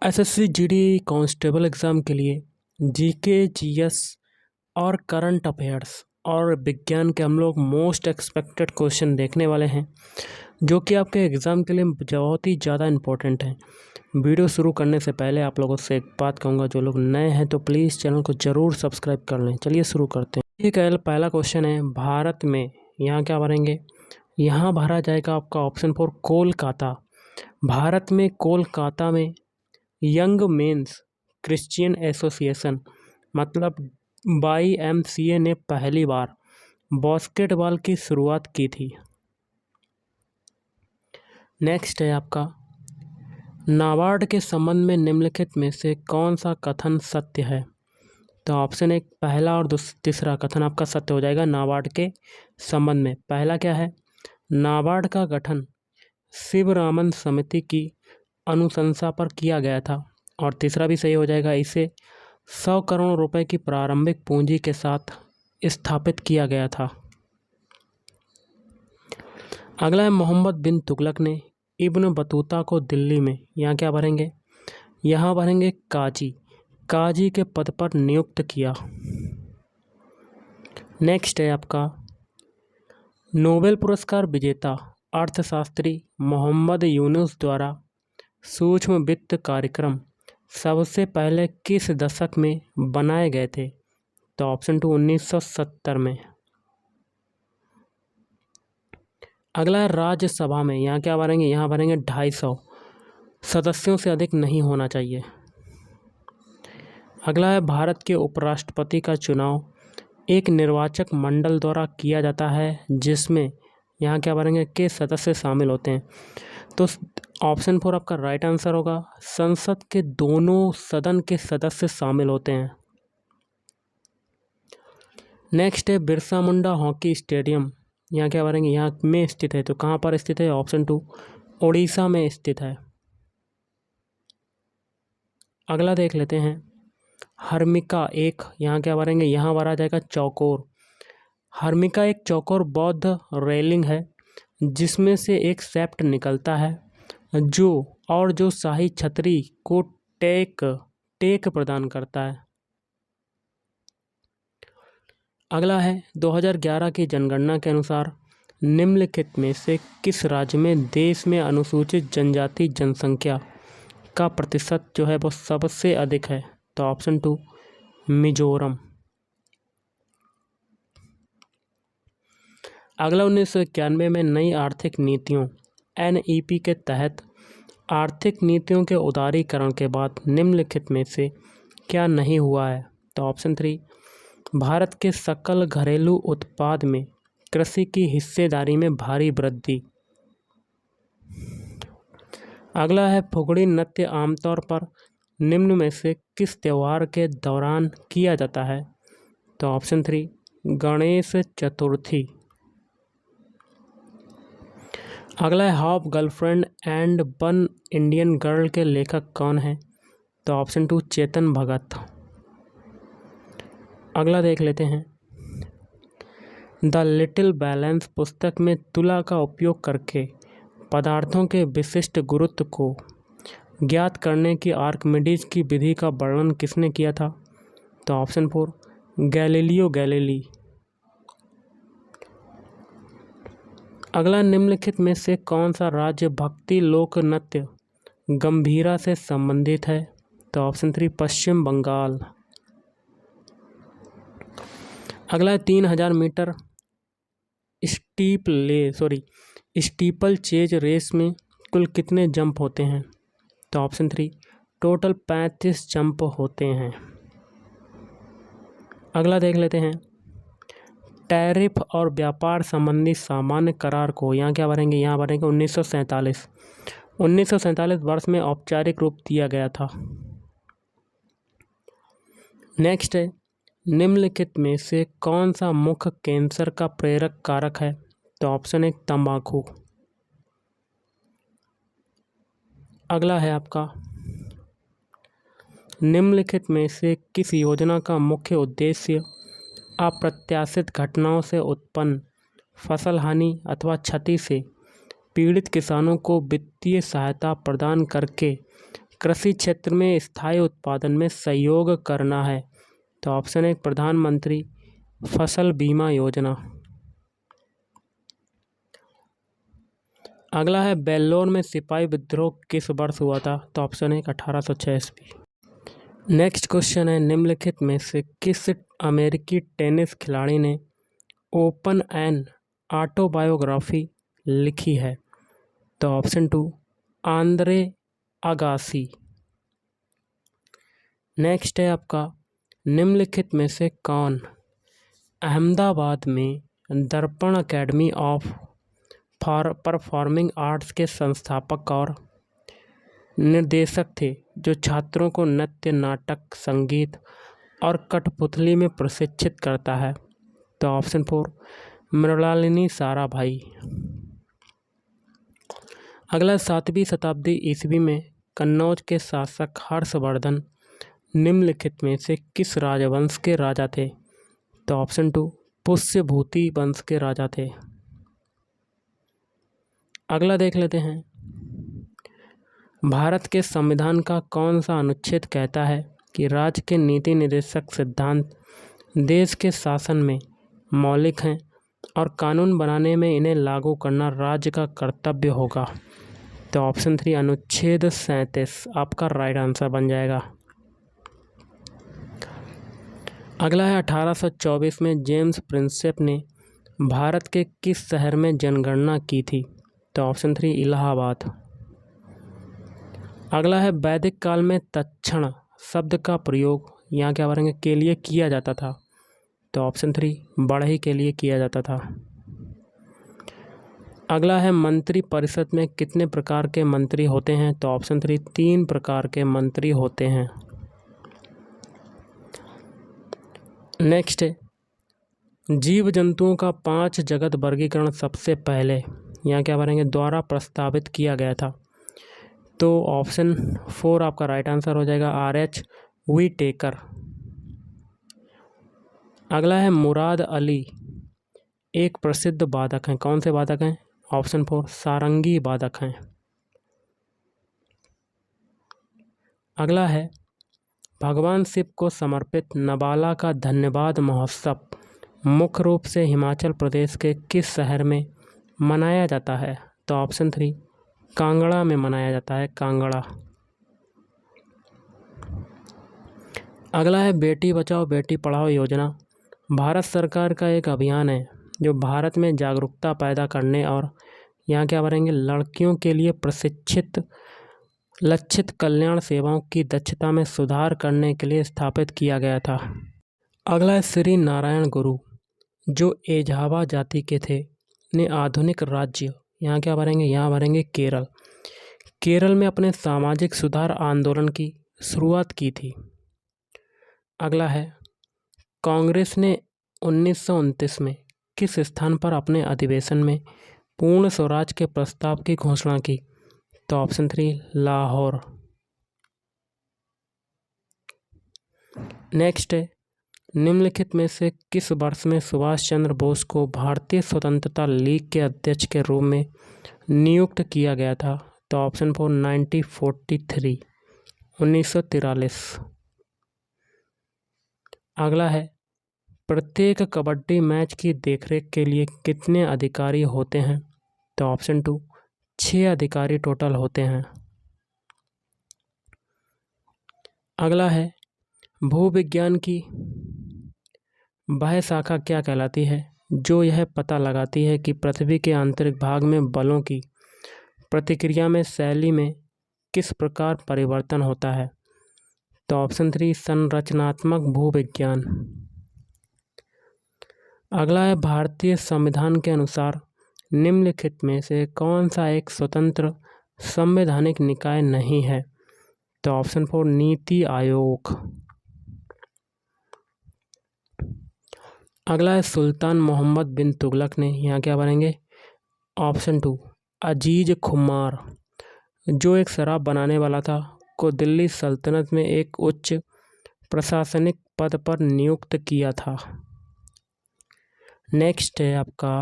SSC GD constable exam के लिए GK GS और करंट अफेयर्स और विज्ञान के हम लोग मोस्ट एक्सपेक्टेड क्वेश्चन देखने वाले हैं, जो कि आपके एग्ज़ाम के लिए बहुत ही ज़्यादा इम्पोर्टेंट हैं। वीडियो शुरू करने से पहले आप लोगों से एक बात कहूँगा, जो लोग नए हैं तो प्लीज़ चैनल को ज़रूर सब्सक्राइब कर लें। चलिए शुरू करते हैं। ठीक है, पहला क्वेश्चन है, भारत में यहाँ क्या भरेंगे? यहाँ भरा जाएगा आपका ऑप्शन 4 कोलकाता। भारत में कोलकाता में यंग मेंस क्रिश्चियन एसोसिएशन मतलब YMCA ने पहली बार बास्केटबॉल की शुरुआत की थी। नेक्स्ट है आपका, नाबार्ड के संबंध में निम्नलिखित में से कौन सा कथन सत्य है? तो ऑप्शन एक पहला और तीसरा कथन आपका सत्य हो जाएगा। नाबार्ड के संबंध में पहला क्या है? नाबार्ड का गठन शिवरामन समिति की अनुशंसा पर किया गया था। और तीसरा भी सही हो जाएगा, इसे 100 करोड़ रुपए की प्रारंभिक पूंजी के साथ स्थापित किया गया था। अगला है, मोहम्मद बिन तुगलक ने इब्न बतूता को दिल्ली में यहाँ क्या भरेंगे? यहाँ भरेंगे काजी के पद पर नियुक्त किया। नेक्स्ट है आपका, नोबेल पुरस्कार विजेता अर्थशास्त्री मोहम्मद यूनुस द्वारा सूक्ष्म वित्त कार्यक्रम सबसे पहले किस दशक में बनाए गए थे? तो ऑप्शन 2 1970 में। अगला है, राज्यसभा में यहाँ क्या भरेंगे? यहाँ भरेंगे 250 सदस्यों से अधिक नहीं होना चाहिए। अगला है, भारत के उपराष्ट्रपति का चुनाव एक निर्वाचक मंडल द्वारा किया जाता है, जिसमें यहाँ क्या भरेंगे? के सदस्य शामिल होते हैं। तो ऑप्शन 4 आपका राइट आंसर होगा। संसद के दोनों सदन के सदस्य शामिल होते हैं। नेक्स्ट है, बिरसा मुंडा हॉकी स्टेडियम यहाँ क्या भरेंगे? यहाँ में स्थित है। तो कहाँ पर स्थित है? ऑप्शन 2 उड़ीसा में स्थित है। अगला देख लेते हैं, हर्मिका एक यहाँ क्या भरेंगे? यहाँ भरा जाएगा चौकोर। हर्मिका एक चौकोर बौद्ध रेलिंग है, जिसमें से एक सेप्ट निकलता है जो शाही छतरी को टेक प्रदान करता है। अगला है, 2011 की जनगणना के अनुसार निम्नलिखित में से किस राज्य में देश में अनुसूचित जनजाति जनसंख्या का प्रतिशत जो है वो सबसे अधिक है? तो ऑप्शन 2 मिजोरम। अगला, 1991 में नई आर्थिक नीतियों NEP के तहत आर्थिक नीतियों के उदारीकरण के बाद निम्नलिखित में से क्या नहीं हुआ है? तो ऑप्शन 3 भारत के सकल घरेलू उत्पाद में कृषि की हिस्सेदारी में भारी वृद्धि। अगला है, फुगड़ी नृत्य आमतौर पर निम्न में से किस त्योहार के दौरान किया जाता है? तो ऑप्शन 3 गणेश चतुर्थी। अगला है, half girlfriend and one Indian girl के लेखक कौन है? तो ऑप्शन 2 चेतन भगत। अगला देख लेते हैं, द लिटिल बैलेंस पुस्तक में तुला का उपयोग करके पदार्थों के विशिष्ट गुरुत्व को ज्ञात करने की आर्किमिडीज की विधि का वर्णन किसने किया था? तो ऑप्शन 4 गैलीलियो गैलीली। अगला, निम्नलिखित में से कौन सा राज्य भक्ति लोक नृत्य गंभीरा से संबंधित है? तो ऑप्शन 3 पश्चिम बंगाल। अगला, 3000 मीटर स्टीपल चेज रेस में कुल कितने जंप होते हैं? तो ऑप्शन 3 टोटल 35 जंप होते हैं। अगला देख लेते हैं, टैरिफ और व्यापार संबंधी सामान्य करार को यहाँ क्या भरेंगे? यहाँ भरेंगे 1947 वर्ष में औपचारिक रूप दिया गया था। नेक्स्ट है, निम्नलिखित में से कौन सा मुख्य कैंसर का प्रेरक कारक है? तो ऑप्शन 1 तंबाकू। अगला है आपका, निम्नलिखित में से किस योजना का मुख्य उद्देश्य अप्रत्याशित घटनाओं से उत्पन्न फसल हानि अथवा क्षति से पीड़ित किसानों को वित्तीय सहायता प्रदान करके कृषि क्षेत्र में स्थायी उत्पादन में सहयोग करना है? तो ऑप्शन 1 प्रधानमंत्री फसल बीमा योजना। अगला है वेल्लोर में सिपाही विद्रोह किस वर्ष हुआ था? तो ऑप्शन 1 1806 ईस्वी। नेक्स्ट क्वेश्चन है निम्नलिखित में से किस अमेरिकी टेनिस खिलाड़ी ने ओपन एन ऑटोबायोग्राफी लिखी है? तो ऑप्शन 2 आंद्रे अगासी। नेक्स्ट है आपका निम्नलिखित में से कौन अहमदाबाद में दर्पण एकेडमी ऑफ परफॉर्मिंग आर्ट्स के संस्थापक और निर्देशक थे जो छात्रों को नृत्य, नाटक, संगीत और कठपुतली में प्रशिक्षित करता है? तो ऑप्शन 4 मृणालिनी साराभाई। अगला 7वीं शताब्दी ईस्वी में कन्नौज के शासक हर्षवर्धन निम्नलिखित में से किस राजवंश के राजा थे? तो ऑप्शन 2 पुष्यभूति वंश के राजा थे। अगला देख लेते हैं भारत के संविधान का कौन सा अनुच्छेद कहता है कि राज्य के नीति निर्देशक सिद्धांत देश के शासन में मौलिक हैं और कानून बनाने में इन्हें लागू करना राज्य का कर्तव्य होगा? तो ऑप्शन 3 अनुच्छेद 37 आपका राइट आंसर बन जाएगा। अगला है 1824 में जेम्स प्रिंसेप ने भारत के किस शहर में जनगणना की थी? तो ऑप्शन 3 इलाहाबाद। अगला है वैदिक काल में तक्षण शब्द का प्रयोग यहाँ क्या करेंगे के लिए किया जाता था? तो ऑप्शन 3 बढ़ई के लिए किया जाता था। अगला है मंत्री परिषद में कितने प्रकार के मंत्री होते हैं? तो ऑप्शन 3 3 प्रकार के मंत्री होते हैं। नेक्स्ट है जीव जंतुओं का 5 जगत वर्गीकरण सबसे पहले यहाँ क्या करेंगे द्वारा प्रस्तावित किया गया था? तो ऑप्शन 4 आपका राइट आंसर हो जाएगा RH व्हीटेकर। अगला है मुराद अली एक प्रसिद्ध वादक हैं, कौन से वादक हैं? ऑप्शन 4 सारंगी वादक हैं। अगला है भगवान शिव को समर्पित नवाला का धन्यवाद महोत्सव मुख्य रूप से हिमाचल प्रदेश के किस शहर में मनाया जाता है? तो ऑप्शन 3 कांगड़ा में मनाया जाता है, कांगड़ा। अगला है बेटी बचाओ बेटी पढ़ाओ योजना भारत सरकार का एक अभियान है जो भारत में जागरूकता पैदा करने और यहाँ क्या करेंगे लड़कियों के लिए प्रशिक्षित लक्षित कल्याण सेवाओं की दक्षता में सुधार करने के लिए स्थापित किया गया था। अगला है श्री नारायण गुरु जो एझावा जाति के थे ने आधुनिक राज्य यहाँ क्या भरेंगे यहाँ भरेंगे केरल। केरल में अपने सामाजिक सुधार आंदोलन की शुरुआत की थी। अगला है कांग्रेस ने 1929 में किस स्थान पर अपने अधिवेशन में पूर्ण स्वराज के प्रस्ताव की घोषणा की? तो ऑप्शन 3 लाहौर। नेक्स्ट है निम्नलिखित में से किस वर्ष में सुभाष चंद्र बोस को भारतीय स्वतंत्रता लीग के अध्यक्ष के रूप में नियुक्त किया गया था? तो ऑप्शन 4 1943 1943। अगला है प्रत्येक कबड्डी मैच की देखरेख के लिए कितने अधिकारी होते हैं? तो ऑप्शन 2 6 अधिकारी टोटल होते हैं। अगला है भूविज्ञान की वह शाखा क्या कहलाती है जो यह पता लगाती है कि पृथ्वी के आंतरिक भाग में बलों की प्रतिक्रिया में शैली में किस प्रकार परिवर्तन होता है? तो ऑप्शन 3 संरचनात्मक भूविज्ञान। अगला है भारतीय संविधान के अनुसार निम्नलिखित में से कौन सा एक स्वतंत्र संवैधानिक निकाय नहीं है? तो ऑप्शन 4 नीति आयोग। अगला है सुल्तान मोहम्मद बिन तुगलक ने यहाँ क्या बनेंगे ऑप्शन 2 अजीज खुमार जो एक शराब बनाने वाला था को दिल्ली सल्तनत में एक उच्च प्रशासनिक पद पर नियुक्त किया था। नेक्स्ट है आपका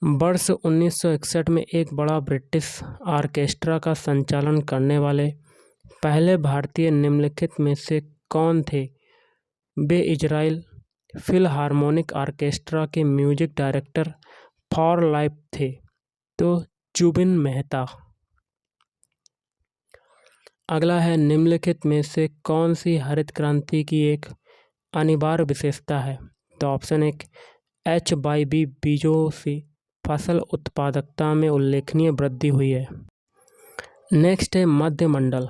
वर्ष 1961 में एक बड़ा ब्रिटिश ऑर्केस्ट्रा का संचालन करने वाले पहले भारतीय निम्नलिखित में से कौन थे? वे इजराइल फिलहार्मोनिक ऑर्केस्ट्रा के म्यूजिक डायरेक्टर फॉर लाइफ थे। तो जुबिन मेहता। अगला है, निम्नलिखित में से कौन सी हरित क्रांति की एक अनिवार्य विशेषता है? तो ऑप्शन 1, HYB बीजों से फसल उत्पादकता में उल्लेखनीय वृद्धि हुई है। नेक्स्ट है, मध्य मंडल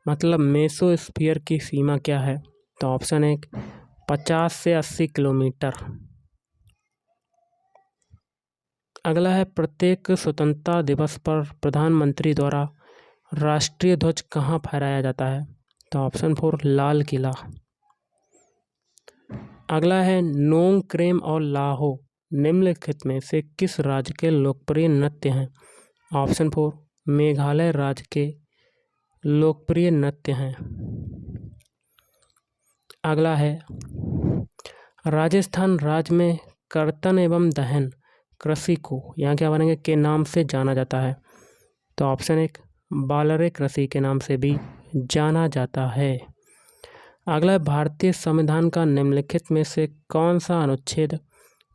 मतलब मेसोस्फीयर की सीमा क्या है? तो ऑप्शन 1, 50 से 80 किलोमीटर। अगला है, प्रत्येक स्वतंत्रता दिवस पर प्रधानमंत्री द्वारा राष्ट्रीय ध्वज कहाँ फहराया जाता है? तो ऑप्शन 4, लाल किला। अगला है, नोंग क्रेम और लाहो निम्नलिखित में से किस राज्य के लोकप्रिय नृत्य हैं? ऑप्शन 4, मेघालय राज्य के लोकप्रिय नृत्य हैं। अगला है, राजस्थान राज्य में कर्तन एवं दहन कृषि को यहाँ क्या बनेंगे के नाम से जाना जाता है? तो ऑप्शन 1, बालरे कृषि के नाम से भी जाना जाता है। अगला, भारतीय संविधान का निम्नलिखित में से कौन सा अनुच्छेद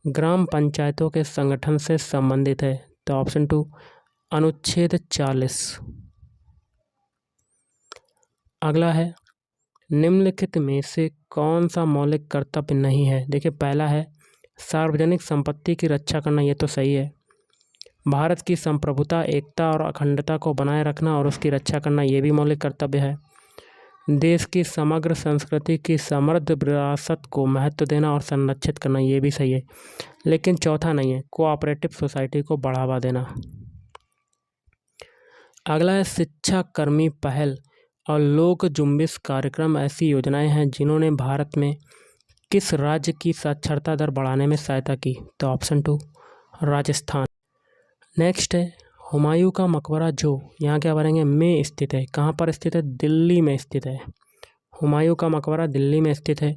ग्राम पंचायतों के संगठन से संबंधित है? तो ऑप्शन 2, अनुच्छेद 40। अगला है, निम्नलिखित में से कौन सा मौलिक कर्तव्य नहीं है? देखिए, पहला है सार्वजनिक संपत्ति की रक्षा करना, ये तो सही है। भारत की संप्रभुता, एकता और अखंडता को बनाए रखना और उसकी रक्षा करना, ये भी मौलिक कर्तव्य है। देश की समग्र संस्कृति की समृद्ध विरासत को महत्व देना और संरक्षित करना, ये भी सही है। लेकिन चौथा नहीं है, कोऑपरेटिव सोसाइटी को बढ़ावा देना। अगला है, शिक्षा कर्मी पहल और लोक जुम्बिश कार्यक्रम ऐसी योजनाएं हैं जिन्होंने भारत में किस राज्य की साक्षरता दर बढ़ाने में सहायता की? तो ऑप्शन 2, राजस्थान। नेक्स्ट है, हुमायूं का मकबरा जो यहाँ क्या बनेंगे में स्थित है। कहाँ पर स्थित है? दिल्ली में स्थित है। हुमायूं का मकबरा दिल्ली में स्थित है,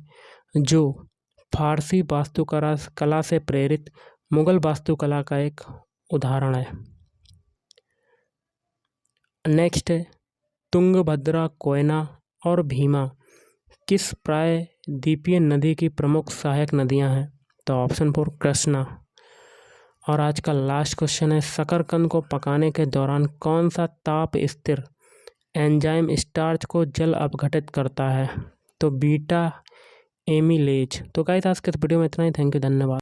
जो फारसी वास्तुकला से प्रेरित मुगल वास्तुकला का एक उदाहरण है। नेक्स्ट है, तुंगभद्रा, कोयना और भीमा किस प्रायद्वीपीय नदी की प्रमुख सहायक नदियां हैं? तो ऑप्शन 4, कृष्णा। और आज का लास्ट क्वेश्चन है, शकरकंद को पकाने के दौरान कौन सा ताप स्थिर एंजाइम स्टार्च को जल अपघटित करता है? तो बीटा एमिलेज। तो गाइस, आज के वीडियो में इतना ही। थैंक यू, धन्यवाद।